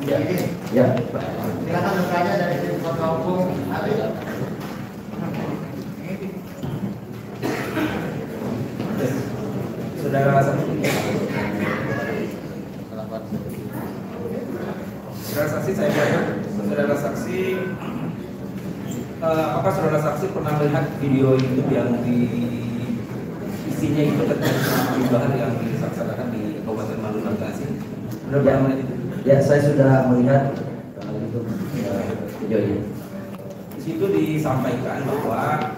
Ya. Ya. Silakan bertanya dari tim kuasa hukum. Saudara saksi saya tanya, saudara saksi, apakah saudara saksi pernah melihat video YouTube yang isinya itu terkait dengan perubahan yang dilaksanakan di Kabupaten Manado Bekasi? Benar ya, ya, saya sudah melihat itu video ini. Di situ disampaikan bahwa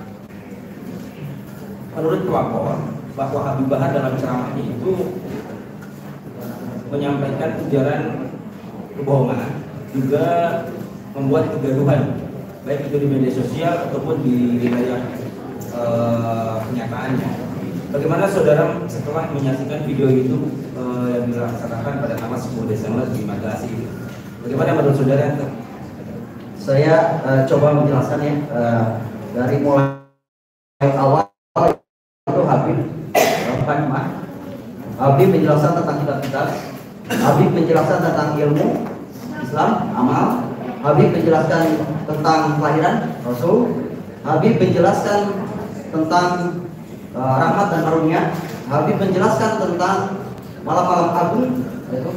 menurut pelapor bahwa Habib Bahar dalam ceramahnya itu menyampaikan ujaran kebohongan, juga membuat kegaduhan baik itu di media sosial ataupun di wilayah kenyataannya. Bagaimana saudara setelah menyaksikan video itu yang dilaksanakan pada tanggal 10 Desember di Bekasi? Bagaimana menurut saudara? Saya coba menjelaskan ya, dari mulai awal itu Habib menjelaskan tentang kitab-kitab, Habib menjelaskan tentang ilmu Islam, amal, Habib menjelaskan tentang kelahiran Rasul, Habib menjelaskan tentang rahmat dan karunia, Habib menjelaskan tentang malam-malam agung, yaitu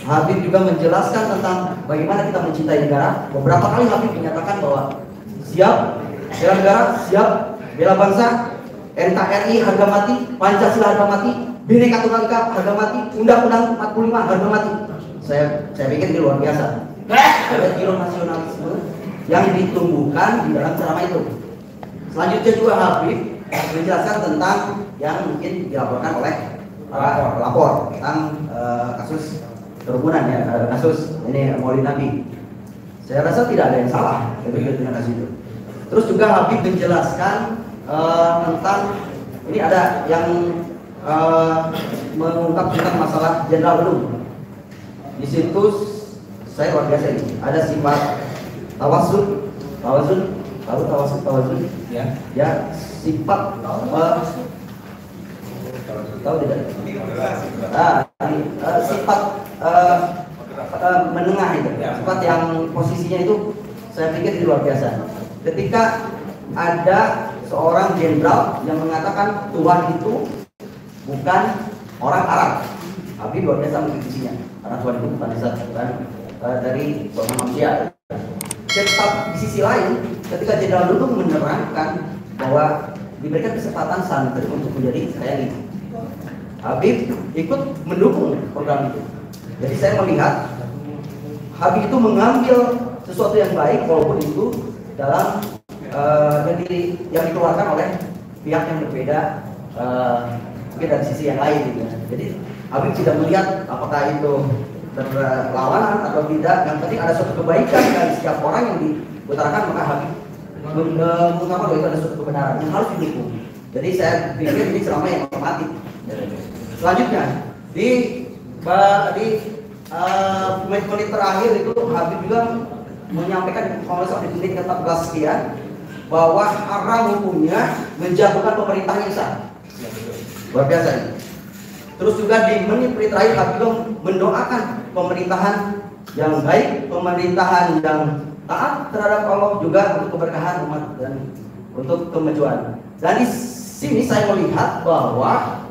Habib juga menjelaskan tentang bagaimana kita mencintai negara. Beberapa kali Habib menyatakan bahwa siap bela negara, siap bela bangsa, NKRI harga mati, Pancasila harga mati, Bhinneka Tunggal Ika harga mati, Undang-Undang 45 harga mati. Saya pikir ini luar biasa. Ada jiwa nasionalisme yang ditumbuhkan di dalam ceramah itu. Selanjutnya juga Habib menjelaskan tentang yang mungkin dilaporkan oleh para pelapor tentang kasus kerumunan ya, kasus ini Maulid Nabi. Saya rasa tidak ada yang salah dengan kasus itu. Terus juga Habib menjelaskan tentang ini ada yang mengungkap tentang masalah Jenderal Belum. Di situ saya luar biasa ini. Ada sifat tawasul, ya sifat tahu tidak? Sifat menengah itu, sifat yang posisinya itu saya pikir itu luar biasa. Ketika ada seorang jenderal yang mengatakan Tuhan itu bukan orang Arab, tapi luar biasa mengkritisinya karena Tuhan itu bukan dari seorang manusia. Tetap di sisi lain, ketika jenderal dulu menerangkan bahwa diberikan kesempatan santri untuk menjadi TNI, Habib ikut mendukung program itu. Jadi saya melihat Habib itu mengambil sesuatu yang baik walaupun itu dalam yang dikeluarkan oleh pihak yang berbeda, mungkin dari sisi yang lain gitu. Jadi Habib tidak melihat apakah itu berlawanan atau tidak. Yang penting ada suatu kebaikan dari setiap orang yang diutarakan, maka Habib mengatakan bahwa itu ada suatu kebenaran yang harus didukung. Jadi saya pikir ini ceramah yang otomatis. Selanjutnya di menit-menit terakhir itu Habib juga menyampaikan kalau di menit ke-14 sekian bahwa haram hukumnya menjatuhkan pemerintah yang sah. Luar biasa ini. Terus juga di menit-menit terakhir Habib mendoakan pemerintahan yang baik, pemerintahan yang taat terhadap Allah, juga untuk keberkahan umat dan untuk kemajuan. Dan di sini saya melihat bahwa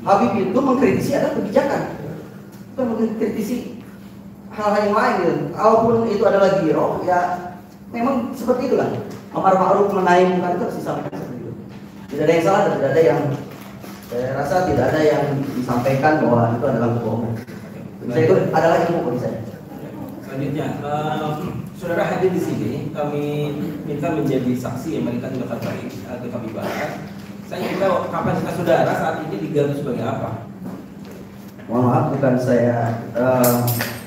Habib itu mengkritisi ada kebijakan, bukan mengkritisi hal-hal yang lain. Gitu. Walaupun itu adalah giro, ya memang seperti itulah. Amar ma'ruf nahi munkar itu harus disampaikan seperti itu. Tidak ada yang salah dan tidak ada yang, saya rasa tidak ada yang disampaikan bahwa itu adalah kebohongan. Saya itu adalah ilmu bagi saya. Selanjutnya, saudara hadir di sini, kami minta menjadi saksi yang memberikan tindakan baik atau kami bahas. Saya ingin tahu kapasitas saudara saat ini diganti sebagai apa? Mohon maaf, bukan saya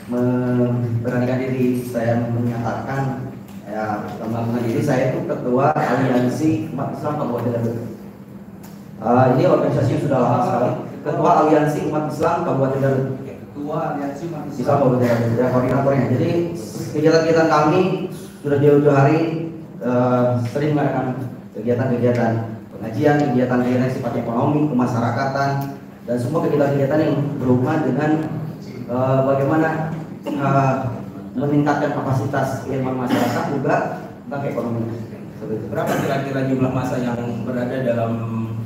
memberanikan diri, saya menyatakan ya mengatakan diri saya itu ketua Aliansi Umat Islam Kabupaten Garut. Ini organisasinya sudah lama sekali. Ketua Aliansi Umat Islam Kabupaten Garut. Ketua Aliansi Umat Islam Kabupaten Garut, ya, koordinatornya. Jadi kegiatan-kegiatan kami sudah jauh-jauh hari sering mengadakan kegiatan-kegiatan pengajian, kegiatan-kegiatan yang sifatnya ekonomi, kemasyarakatan, dan semua kegiatan-kegiatan yang berhubungan dengan bagaimana meningkatkan kapasitas keilmuan masyarakat juga tentang ekonomi. Berapa kira-kira jumlah massa yang berada dalam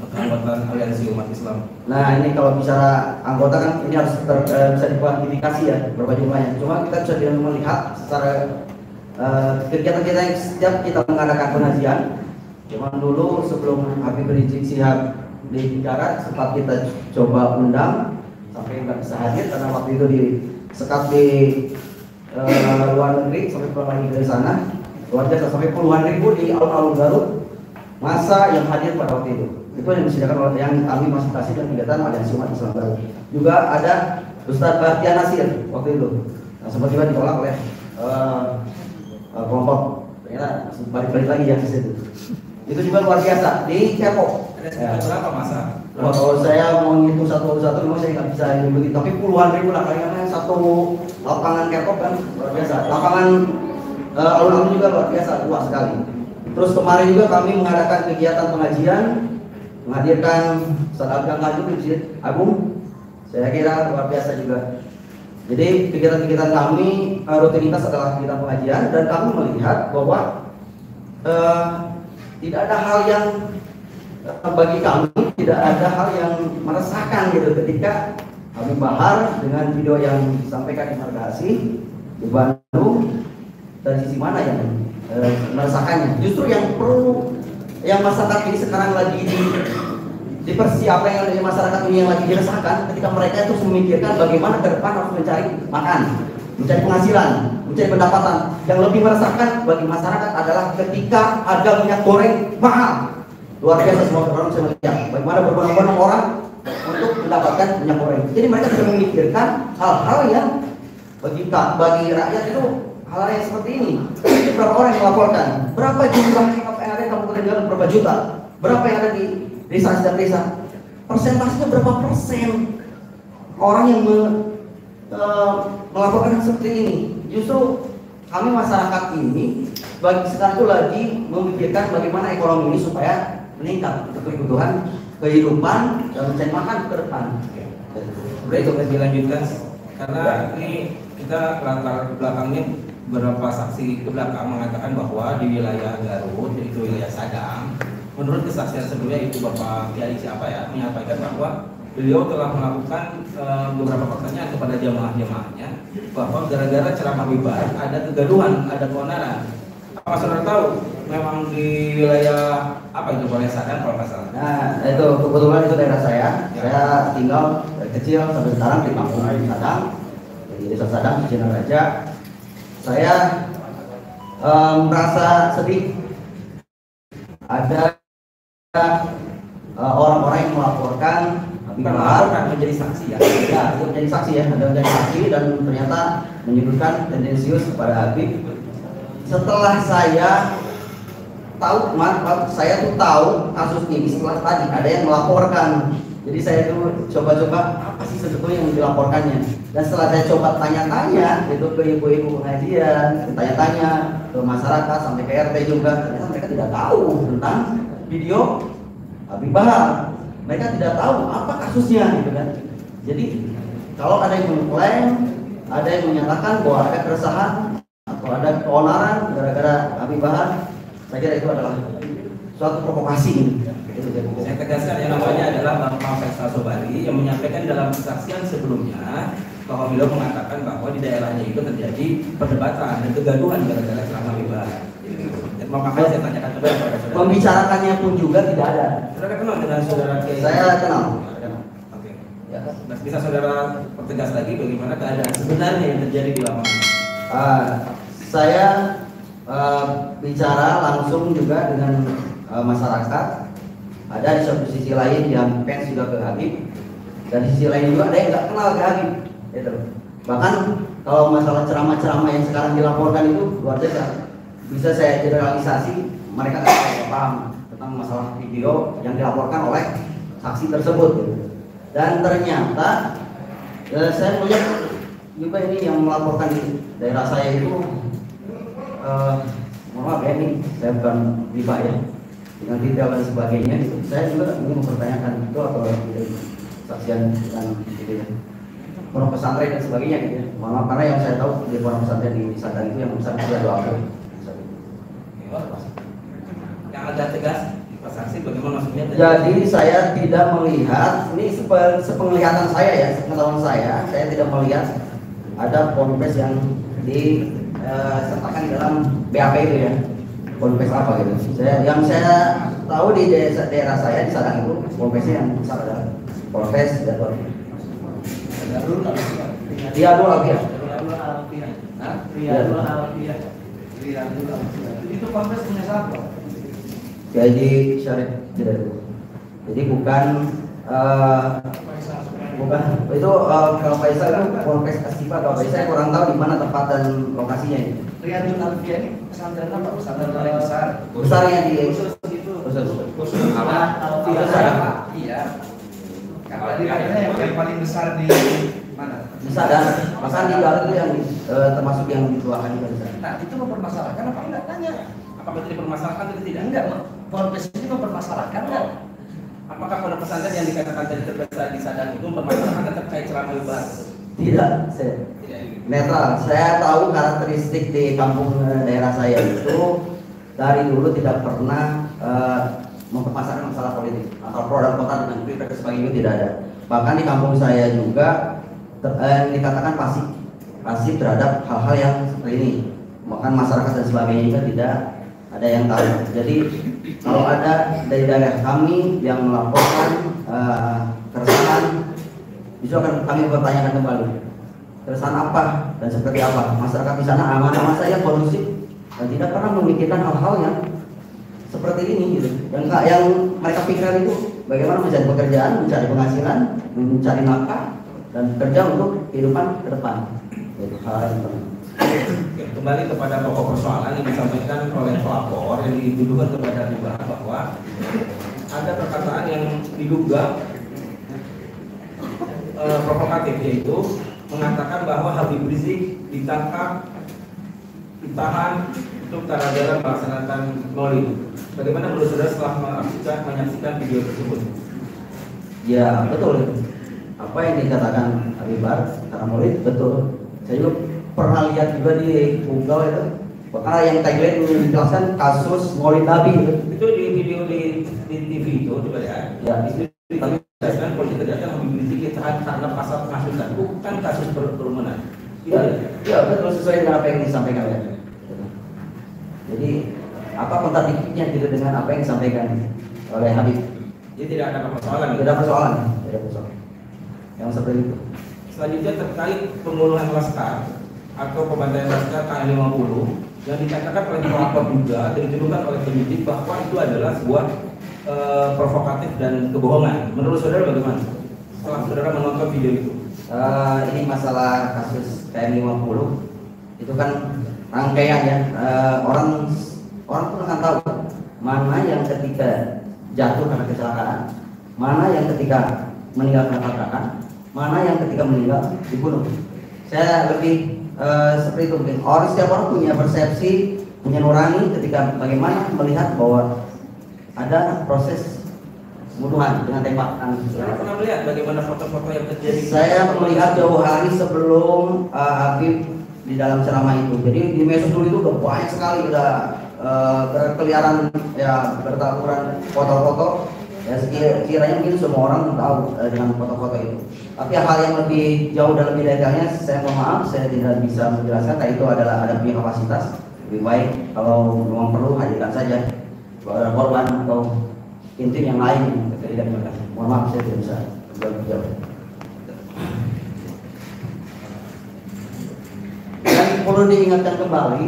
keanggotaan aliansi umat Islam? Nah ini kalau bicara anggota kan ini harus bisa dikuantifikasi ya berapa jumlahnya. Cuma kita bisa tidak melihat secara kegiatan kita yang setiap kita mengadakan pengajian. Cuman dulu sebelum Habib Rizik Syihab dibicara sempat kita coba undang sampai nggak bisa hadir karena waktu itu disekat di luar negeri sampai pulang lagi dari sana. Luar biasa sampai puluhan ribu di alun-alun Garut masa yang hadir pada waktu itu. Itu yang disediakan oleh yang kami fasilitasi dan kegiatan aliansi umat Islam Garut. Juga ada Ustadz Bahtiar Nasir waktu itu. Nah, sempat juga ditolak oleh kelompok. Ternyata balik-balik lagi ya ke situ. Itu juga luar biasa di Depok. Ada berapa masa? Kalau saya mau ngitung satu-satu memang saya nggak bisa ngitung, tapi puluhan ribu lah kayaknya satu lapangan Depok kan luar biasa. Lapangan alun-alun juga luar biasa, luas sekali. Terus kemarin juga kami mengadakan kegiatan pengajian, menghadirkan Ustaz Abdul Qadir di Masjid Agung. Saya kira luar biasa juga. Jadi kegiatan-kegiatan kami rutinitas adalah kegiatan pengajian dan kami melihat bahwa tidak ada hal yang bagi kami tidak ada hal yang meresahkan gitu ketika Habib Bahar dengan video yang disampaikan di Margasi di Bandung. Dari sisi mana yang merasakannya? Justru yang perlu yang masyarakat ini sekarang lagi dipersiapkan yang dari masyarakat ini yang lagi dirasakan ketika mereka itu memikirkan bagaimana ke depan harus mencari makan, mencari penghasilan, mencari pendapatan. Yang lebih meresahkan bagi masyarakat adalah ketika harga minyak goreng mahal. Luar biasa semua orang bisa melihat bagaimana berbondong-bondong orang untuk mendapatkan minyak goreng. Jadi mereka sudah memikirkan hal-hal yang bagi rakyat itu hal yang seperti ini. Berapa orang yang melaporkan? Berapa jumlah yang ada di Kabupaten Garut? Berapa juta? Berapa yang ada di desa dan desa? Persentasenya berapa persen orang yang melaporkan seperti ini? Justru kami masyarakat ini bagi sekarang itu lagi memikirkan bagaimana ekonomi ini supaya meningkat untuk kebutuhan kehidupan dan mencari makan ke depan. Udah itu dilanjutkan karena ini kita latar belakangnya beberapa saksi ke belakang mengatakan bahwa di wilayah Garut, yaitu wilayah Sadang, menurut kesaksian sebelumnya itu Bapak Kiai siapa ya menyampaikan bahwa beliau telah melakukan beberapa pertanyaan kepada jamaah-jamaahnya bahwa gara-gara ceramah Bahar ada kegaduhan, ada keonaran. Apa saudara tahu memang di wilayah apa itu wilayah Sadang kalau nggak salah? Nah itu kebetulan itu daerah saya. Ya. Saya tinggal dari kecil sampai sekarang di kampung Sadang, di desa Sadang di Cinaraja. Saya merasa sedih ada orang-orang yang melaporkan Habib Bahar menjadi saksi ya. Ya, itu menjadi saksi ya, ada menjadi saksi dan ternyata menyebutkan tendensius kepada Habib. Setelah saya tahu, saya tuh tahu kasus ini setelah tadi ada yang melaporkan. Jadi saya tuh coba-coba apa sih sebetulnya yang dilaporkannya. Dan setelah saya coba tanya-tanya itu ke ibu-ibu pengajian, tanya-tanya ke masyarakat sampai ke RT juga, ternyata mereka tidak tahu tentang video Habib Bahar. Mereka tidak tahu apa kasusnya gitu kan. Jadi kalau ada yang mengklaim, ada yang menyatakan bahwa ada keresahan atau ada keonaran gara-gara Habib Bahar, saya kira itu adalah suatu provokasi. Saya tegaskan yang namanya adalah Bang Faisal Sobari yang menyampaikan dalam kesaksian sebelumnya bahwa beliau mengatakan bahwa di daerahnya itu terjadi perdebatan dan kegaduhan gara-gara ceramah Habib Bahar. Makanya saya tanyakan kepada saudara. Membicarakannya pun juga tidak ada. Saudara kenal dengan saudara Kiai? Saya kenal. Oke. Ya. Bisa saudara pertegas lagi bagaimana keadaan sebenarnya yang terjadi di lapangan? Saya bicara langsung juga dengan masyarakat. Ada di satu sisi lain yang fans juga ke Habib, dan di sisi lain juga ada yang nggak kenal ke Habib. Gitu. Bahkan kalau masalah ceramah-ceramah yang sekarang dilaporkan itu luar biasa. Bisa saya generalisasi, mereka tidak paham tentang masalah video yang dilaporkan oleh saksi tersebut. Dan ternyata saya melihat juga ini yang melaporkan di daerah saya itu, mohon maaf ya ini saya bukan riba ya, dengan detail dan sebagainya. Saya juga ingin mempertanyakan itu atau saksian dan gitu ya. pondok pesantren dan sebagainya gitu ya. Mohon maaf karena yang saya tahu di pondok pesantren di Sadar itu yang besar juga doa. Yang ada tegas Pak Saksi bagaimana maksudnya? Jadi saya tidak melihat, ini sepenglihatan saya ya, sepengetahuan saya tidak melihat ada ponpes yang disertakan di dalam BAP itu ya. Ponpes apa gitu. Yang saya tahu di daerah saya di Sadang itu ponpesnya yang besar adalah ponpes Riyadul Alfiah. Riyadul Alfiah. Itu ponpes punya siapa? Jadi Syarif Jeddah. Jadi bukan itu kalau Faisal itu ponpes Asyifa atau Faisal saya kurang tahu di mana tempat dan lokasinya ini. Riyadul Alfiah ini pesantren apa? Pesantren paling besar. Besarnya di Khusus gitu. khusus Alfiah. Iya. Katanya yang paling besar di mana? bisa dan bahkan di dalam itu yang termasuk yang dikeluarkan juga bisa. Nah, itu mempermasalahkan apa enggak? Tanya. Apakah itu dipermasalahkan atau tidak? Enggak, ponpes ini mempermasalahkan enggak? Apakah pondok pesantren yang dikatakan tadi terbesar di Sadar itu mempermasalahkan terkait ceramah bebas? Tidak, saya netral. Saya tahu karakteristik di kampung daerah saya itu dari dulu tidak pernah mempermasalahkan masalah politik atau pro dan kontra dengan pilpres dan sebagainya tidak ada. Bahkan di kampung saya juga dikatakan pasif terhadap hal-hal yang seperti ini. Bahkan masyarakat dan sebagainya juga tidak ada yang tahu. Jadi kalau ada dari daerah kami yang melaporkan keresahan, itu akan kami pertanyakan kembali keresahan apa dan seperti apa. Masyarakat di sana aman-aman saja, kondusif dan tidak pernah memikirkan hal-hal yang seperti ini gitu. Yang mereka pikirkan itu bagaimana mencari pekerjaan, mencari penghasilan, mencari nafkah dan kerja untuk kehidupan ke depan. Itu hal yang penting. Kembali kepada pokok persoalan yang disampaikan oleh pelapor yang dituduhkan kepada Habib Bahar bahwa ada perkataan yang diduga provokatif, yaitu mengatakan bahwa Habib Rizik ditangkap, ditahan untuk dalam melaksanakan maulid. Bagaimana menurut saudara setelah menyaksikan video tersebut? Ya betul. Apa yang dikatakan Habib Bahar karena maulid betul. Saya juga pernah lihat juga di Google itu, karena yang tagline menjelaskan kasus maulid Nabi itu di video di TV itu coba ya. Ya. Itu dijelaskan polisi ternyata Habib Rizik ditahan karena pasal penghasutan, bukan kasus kerumunan. Ya betul, sesuai dengan apa yang disampaikan ya. Jadi apa kontradiktifnya gitu dengan apa yang disampaikan oleh Habib? Jadi tidak ada persoalan. Tidak persoalan. Yang seperti itu. Selanjutnya terkait pembunuhan Laskar atau pembantaian Laskar KM50 yang dikatakan oleh pelapor juga dan dituduhkan oleh penyidik bahwa itu adalah sebuah provokatif dan kebohongan. Menurut saudara bagaimana? Setelah saudara menonton video itu? Ini masalah kasus KM50 itu kan rangkaian ya. Orang pun akan tahu mana yang ketika jatuh karena kecelakaan, mana yang ketika meninggal karena tabrakan, mana yang ketika meninggal dibunuh. Saya lebih seperti itu mungkin. Setiap orang punya persepsi, punya nurani ketika bagaimana melihat bahwa ada proses pembunuhan dengan tembakan. Saudara pernah melihat bagaimana foto-foto yang terjadi? Saya melihat jauh hari sebelum Habib di dalam ceramah itu. Jadi di medsos dulu itu udah banyak sekali udah berkeliaran ya, bertaburan foto-foto. Ya sekiranya mungkin semua orang tahu dengan foto-foto itu. Tapi hal yang lebih jauh dan lebih detailnya saya mohon maaf, saya tidak bisa menjelaskan. Karena itu adalah ada punya kapasitas. Lebih baik kalau memang perlu hadirkan saja korban atau tim yang lain yang tidak menjelaskan. Mohon maaf saya tidak bisa menjawab. Dan perlu diingatkan kembali,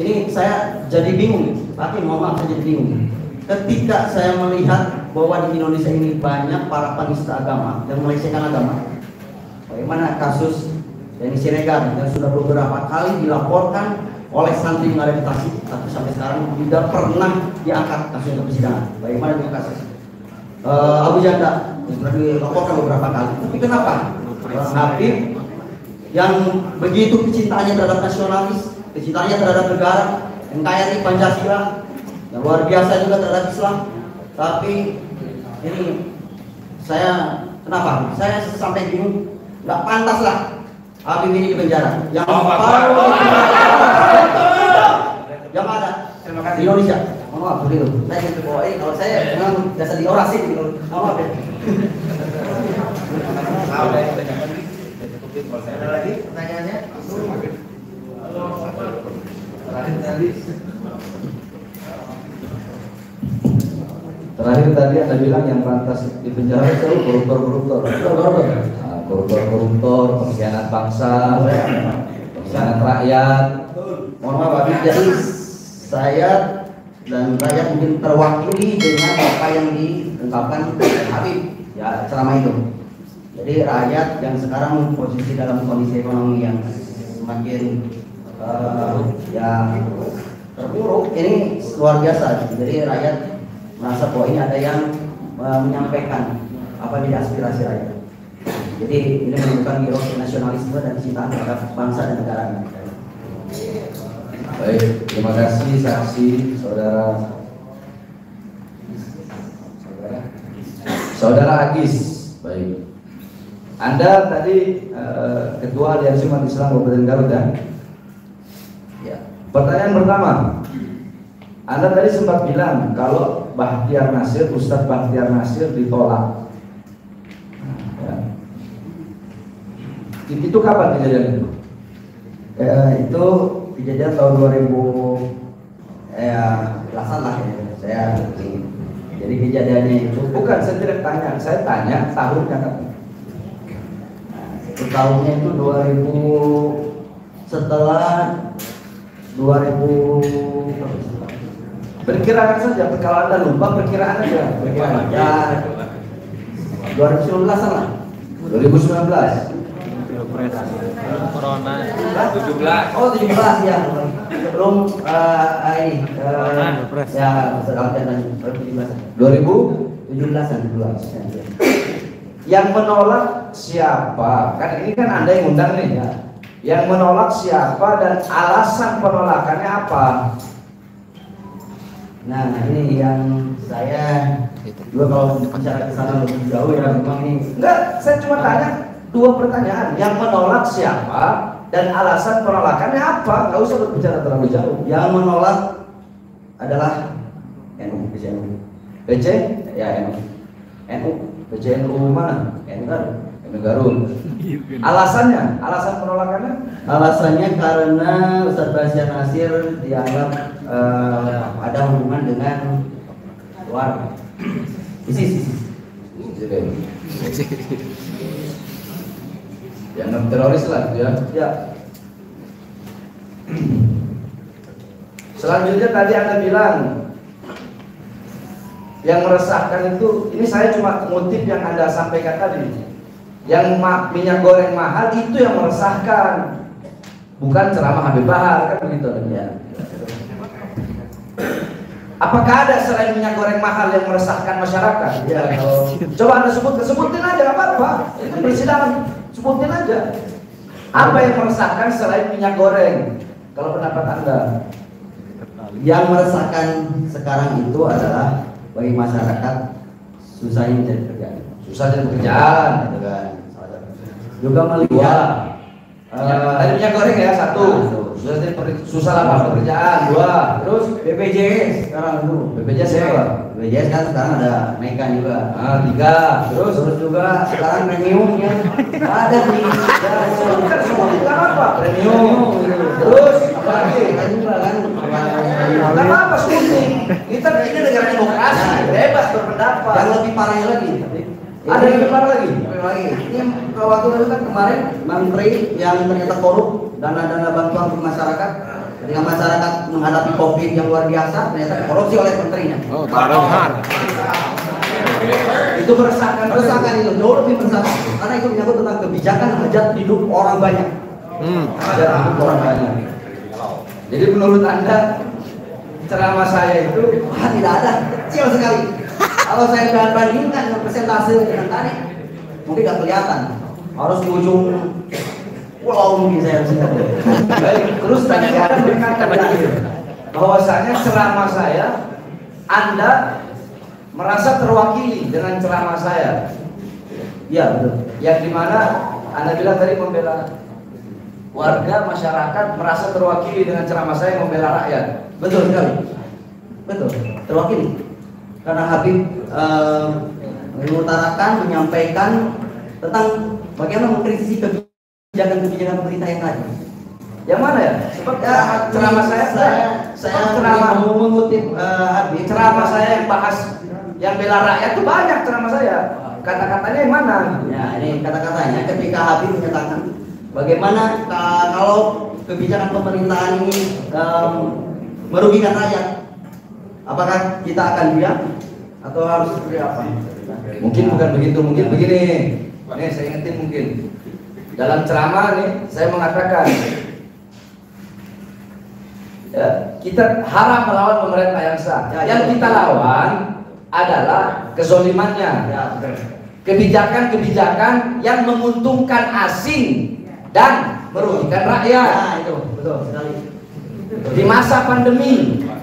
ini saya jadi bingung, tapi mohon maaf saya jadi bingung. Ketika saya melihat bahwa di Indonesia ini banyak para penista agama yang melecehkan agama, bagaimana kasus Denny Siregar yang sudah beberapa kali dilaporkan oleh santri yang ada di Tasik, tapi sampai sekarang tidak pernah diangkat kasusnya ke persidangan. Bagaimana dengan kasus Abu Janda yang sudah dilaporkan beberapa kali, tapi kenapa Habib yang begitu kecintaannya terhadap nasionalis, kecintaannya terhadap negara, NKRI Pancasila, yang luar biasa juga terhadap Islam, tapi ini saya kenapa? Saya sampai bingung Nggak pantas lah Habib ini di penjara. Yang yang ada Terima di kasih. Indonesia. Mohon maaf begitu. Saya itu bawa ini kalau saya memang biasa diorasi gitu. Mohon maaf ya. Ada lagi pertanyaannya? Terakhir tadi Anda bilang yang pantas di penjara itu koruptor. Nah, koruptor, pengkhianat bangsa, pengkhianat rakyat. Mohon maaf Habib, jadi saya dan rakyat mungkin terwakili dengan apa yang diungkapkan Habib ya selama itu. Jadi rakyat yang sekarang posisi dalam kondisi ekonomi yang semakin ya terpuruk ini luar biasa. Jadi rakyat merasa bahwa ini ada yang menyampaikan apa jadi aspirasi rakyat. Jadi ini menunjukkan hero nasionalisme dan cintaan terhadap bangsa dan negara. Baik, terima kasih saksi saudara Agis. Baik. Anda tadi Ketua Aliansi Umat Islam Kabupaten Garut ya? Ya. Pertanyaan pertama, Anda tadi sempat bilang kalau Bahtiar Nasir, Ustadz Bahtiar Nasir ditolak. Ya. Itu kapan kejadian itu? Itu kejadian tahun 2000 belasan lah ya. Saya jadi kejadiannya itu Bukan, saya tidak tanya, saya tanya tahunnya kan. tahunnya itu 2000 setelah 2000 Perkiraan saja, kalau Anda lupa perkiraan aja. perkiraan ya 2019 lah 2019. Corona 17. oh 17 ya sebelum ini ya sedang dan 2017 2000 yang menolak siapa? Kan ini kan Anda yang undang nih ya. Yang menolak siapa dan alasan penolakannya apa? Nah ini yang saya juga kalau bicara ke sana lebih jauh ya memang ini Enggak, saya cuma tanya dua pertanyaan. Yang menolak siapa dan alasan penolakannya apa? Enggak usah berbicara terlalu jauh. yang menolak adalah NU PCNU PC? ya NU PCNU mana? NU Garut. NU Garut. Alasannya? Alasan penolakannya? Alasannya karena Ustadz Bahtiar Nasir dianggap ada hubungan dengan luar ISIS. Yang teroris lah gitu ya. Ya. Selanjutnya tadi Anda bilang yang meresahkan itu, ini saya cuma ngutip yang Anda sampaikan tadi. Yang minyak goreng mahal itu yang meresahkan, bukan ceramah Habib Bahar kan begitu ya. Apakah ada selain minyak goreng mahal yang meresahkan masyarakat? Ya, kalau Coba Anda sebutin aja, nggak apa-apa. Ini persidangan, sebutin aja. Apa yang meresahkan selain minyak goreng? Kalau pendapat Anda? yang meresahkan sekarang itu adalah bagi masyarakat susahnya mencari pekerjaan. Susah cari pekerjaan. Gitu kan. Juga Dua. melihat Tadi minyak goreng ya satu. Susah lah pekerjaan. Dua. terus BPJS sekarang itu BPJS apa? BPJS kan sekarang ada naikkan juga. Tiga. Terus juga sekarang premium yang ada di Kan semua bukan apa? Premium. Terus apa lagi? kan juga kan Nggak apa-apa sebutin. Kita ini negara demokrasi, bebas berpendapat. yang lebih parahnya lagi. Ada yang lebih parah lagi? Lebih lagi. Ini waktu itu kan kemarin menteri yang ternyata korup dana-dana bantuan untuk masyarakat. Ketika masyarakat menghadapi COVID yang luar biasa, ternyata korupsi oleh menterinya. Oh, benar. Itu meresahkan. Meresahkan itu jauh lebih meresahkan karena itu menyangkut tentang kebijakan hajat hidup orang banyak. Hajat hidup orang banyak. Jadi menurut Anda ceramah saya itu Tidak ada, kecil sekali. Kalau saya bandingkan dengan persentase dengan tadi, mungkin nggak kelihatan. Harus di ujung pulau mungkin saya harus lihat. baik. Terus tadi Anda berkata bahwasanya ceramah saya Anda merasa terwakili dengan ceramah saya. Iya betul. Yang dimana Anda bilang tadi membela warga masyarakat merasa terwakili dengan ceramah saya membela rakyat. Betul sekali. Betul, terwakili. Karena Habib mengutarakan, menyampaikan tentang bagaimana mengkritisi kebijakan-kebijakan pemerintah yang lain. Yang mana ya? Sebab ceramah saya ceramah mau mengutip Habib. ceramah saya yang bahas yang bela rakyat itu banyak ceramah saya. Kata-katanya yang mana? Ya, ini kata-katanya ketika Habib menyatakan bagaimana kalau kebijakan pemerintahan ini merugikan rakyat, apakah kita akan diam atau harus seperti apa? Mungkin bukan begitu, mungkin begini. Nih saya ingetin mungkin. Dalam ceramah nih saya mengatakan ya, kita haram melawan pemerintah yang sah. Yang kita lawan adalah kezolimannya. Kebijakan-kebijakan yang menguntungkan asing dan merugikan rakyat. Nah, itu betul sekali.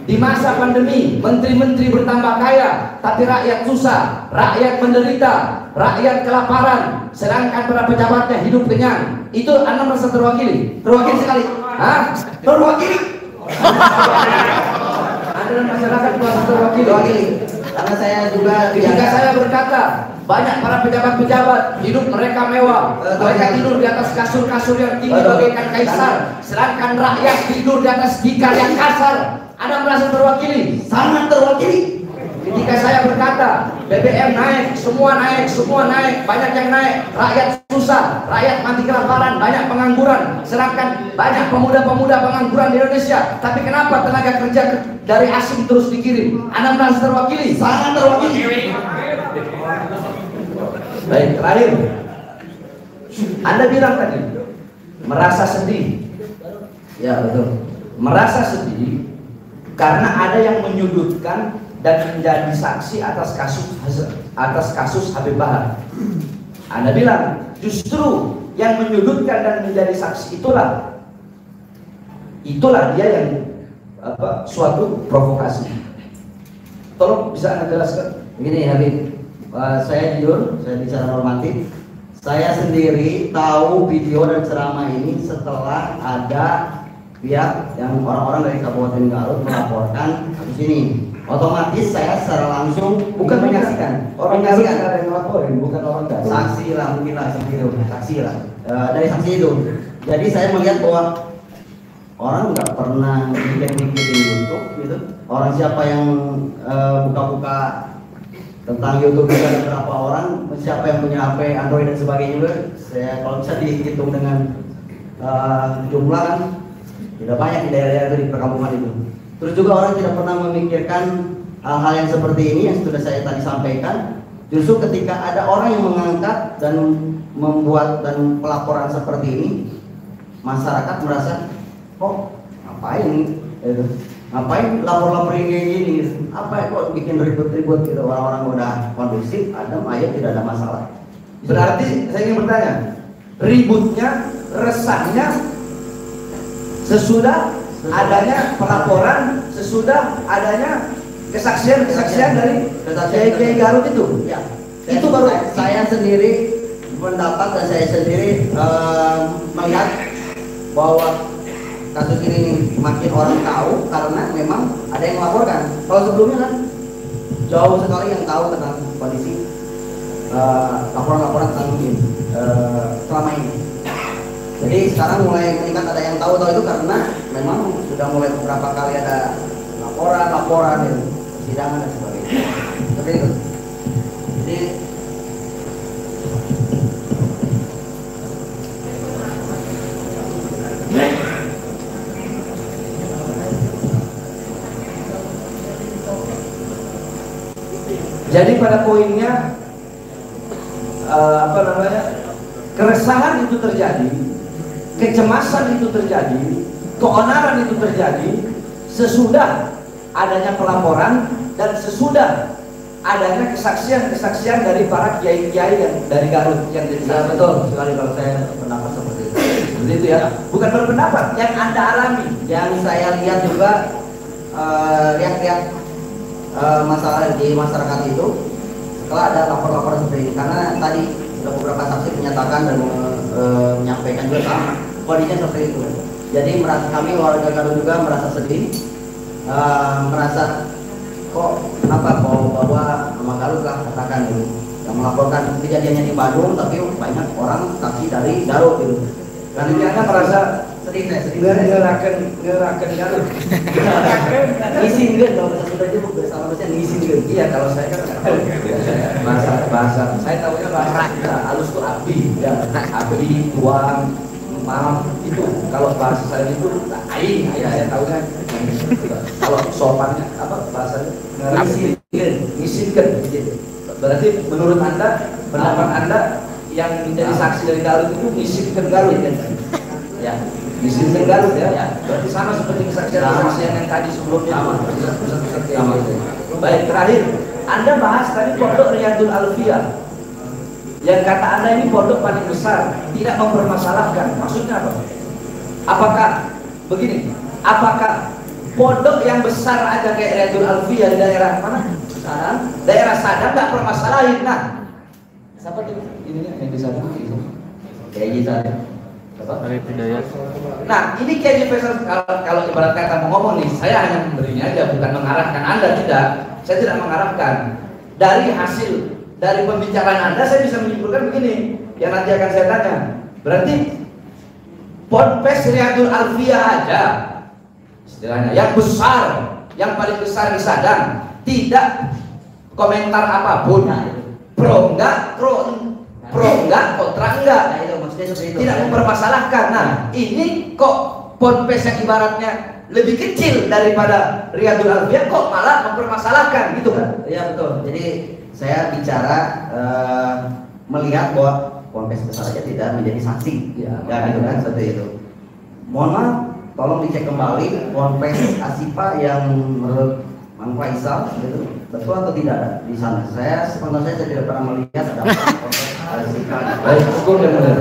Di masa pandemi, menteri-menteri bertambah kaya, tapi rakyat susah, rakyat menderita, rakyat kelaparan, sedangkan para pejabatnya hidup kenyang. Itu Anda merasa terwakili? Terwakili sekali. Hah? Terwakili? Anda dan masyarakat merasa terwakili? Karena saya juga Ketika saya berkata, banyak para pejabat-pejabat hidup mereka mewah, mereka tidur di atas kasur-kasur yang tinggi bagaikan kaisar, sedangkan rakyat tidur di atas tikar yang kasar. Anda merasa terwakili? sangat terwakili. Ketika saya berkata BBM naik, semua naik, banyak yang naik, rakyat susah, rakyat mati kelaparan, banyak pengangguran, sedangkan banyak pemuda-pemuda pengangguran di Indonesia. Tapi kenapa tenaga kerja dari asing terus dikirim? Anda merasa terwakili? Sangat terwakili. Baik, terakhir. Anda bilang tadi merasa sedih. Ya, betul. Merasa sedih karena ada yang menyudutkan dan menjadi saksi atas kasus Habib Bahar. Anda bilang justru yang menyudutkan dan menjadi saksi itulah dia yang suatu provokasi. Tolong bisa Anda jelaskan? Begini Habib, saya jujur, saya bicara normatif. Saya sendiri tahu video dan ceramah ini setelah ada pihak yang orang-orang dari Kabupaten Garut melaporkan kasus ini. Otomatis saya secara langsung Bukan menyaksikan. Orang Garut ada yang melaporin, bukan orang Garut. Saksi lah, mungkin lah seperti itu, saksi lah. Dari saksi itu, jadi saya melihat bahwa orang nggak pernah bikin di YouTube gitu. Orang siapa yang buka-buka tentang YouTube juga ada berapa orang, siapa yang punya HP Android dan sebagainya juga. Saya kalau bisa dihitung dengan jumlah kan tidak banyak di daerah-daerah itu, di perkampungan itu. Terus juga orang tidak pernah memikirkan hal-hal yang seperti ini yang sudah saya tadi sampaikan. Justru ketika ada orang yang mengangkat dan membuat dan pelaporan seperti ini, masyarakat merasa, oh ngapain gitu. Ngapain lapor-laporin kayak gini, apa ya kok bikin ribut-ribut gitu. Orang-orang udah kondusif, adem, ayat, tidak ada masalah. Berarti saya ingin bertanya, ributnya, resahnya sesudah adanya pelaporan, sesudah adanya kesaksian dari Kiai Garut itu. Ya, Itu baru saya sendiri pendapat dan saya sendiri melihat bahwa kasus ini makin orang tahu karena memang ada yang melaporkan. Kalau sebelumnya kan jauh sekali yang tahu tentang kondisi laporan-laporan tentang selama ini. Jadi sekarang mulai meningkat, ada yang tahu itu karena memang sudah mulai beberapa kali ada laporan gitu, persidangan dan sebagainya. Seperti itu. Jadi Jadi pada poinnya keresahan itu terjadi, kecemasan itu terjadi, keonaran itu terjadi sesudah adanya pelaporan dan sesudah adanya kesaksian dari para kiai-kiai yang dari Garut yang jadi. ya, betul sekali kalau saya pendapat seperti itu. Seperti itu ya. Bukan berpendapat, yang Anda alami. Yang saya lihat juga lihat masalah di masyarakat itu setelah ada lapor-lapor seperti ini, karena tadi sudah beberapa saksi menyatakan dan menyampaikan juga sama kondisinya seperti itu. Jadi kami warga Garut juga merasa sedih, merasa kok kenapa mau bawa nama Garut lah katakan gitu, yang melaporkan kejadiannya di Bandung tapi banyak orang saksi dari Garut gitu. Dan Anda merasa Sedih ngeraken Garut. ngisin kan kalau bahasa Sunda itu bersama bahasa ngisin kan. Iya, kalau saya kan nggak tahu. bahasa saya tahunya bahasa kita halus tuh abdi, ya abdi, tuang, maaf itu. Kalau bahasa saya itu aing, ya saya tahunya. Kalau sopannya apa bahasanya? Ngisinkan. Berarti menurut Anda, pendapat Anda yang menjadi saksi dari Garut itu ngisinkan Garut kan? Ya. Di sini Garut ya, berarti sama seperti kesaksian yang tadi sebelumnya. Sama. Baik, terakhir, Anda bahas tadi pondok Riyadul Alfiyah. Yang kata Anda ini pondok paling besar, tidak mempermasalahkan. Maksudnya apa? Apakah begini? Apakah pondok yang besar aja kayak Riyadul Alfiyah di daerah mana? Sadang, daerah Sadang nggak permasalahin. Nah, siapa tuh? Ini yang di Sadang itu. Kayak gitu aja. Nah, ini kayaknya kalau ibarat kata mau ngomong nih, saya hanya memberinya aja, bukan mengarahkan Anda, tidak. Saya tidak mengarahkan. Dari hasil dari pembicaraan Anda, saya bisa menyimpulkan begini, yang nanti akan saya tanya. Berarti Ponpes Riyadul Alfiyah aja, istilahnya yang besar, yang paling besar di Sadang, tidak komentar apapun, pro enggak, kontra enggak. Nah, itu maksudnya seperti itu. Tidak mempermasalahkan. Nah, ini kok Ponpes yang ibaratnya lebih kecil daripada Riyadul Alfiyah kok malah mempermasalahkan gitu kan? Iya betul. Jadi saya bicara melihat bahwa Ponpes besar saja tidak menjadi saksi. Ya gitu kan, seperti itu. Mohon maaf, tolong dicek kembali Ponpes Asipa yang menurut Mang Faisal gitu, betul atau tidak di sana? Saya sebenarnya saya tidak pernah melihat ada Ponpes Asipa. Baik, cukup dan benar.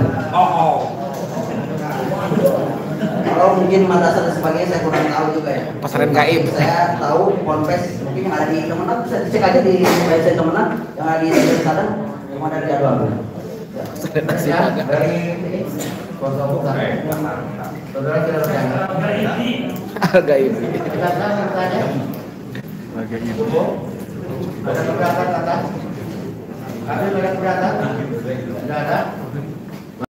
Kalau mungkin madrasah dan sebagainya saya kurang tahu juga ya. Pesantren gaib. Saya tahu Ponpes mungkin yang ada di Kemenang, bisa dicek aja di website Kemenang, yang ada di Sadang, yang ada di Aduan. Ya, dari ini Kosovo kan. Saudara tidak bertanya. Gaib. Silakan bertanya. Ada keberatan kata? Ada keberatan? Tidak ada.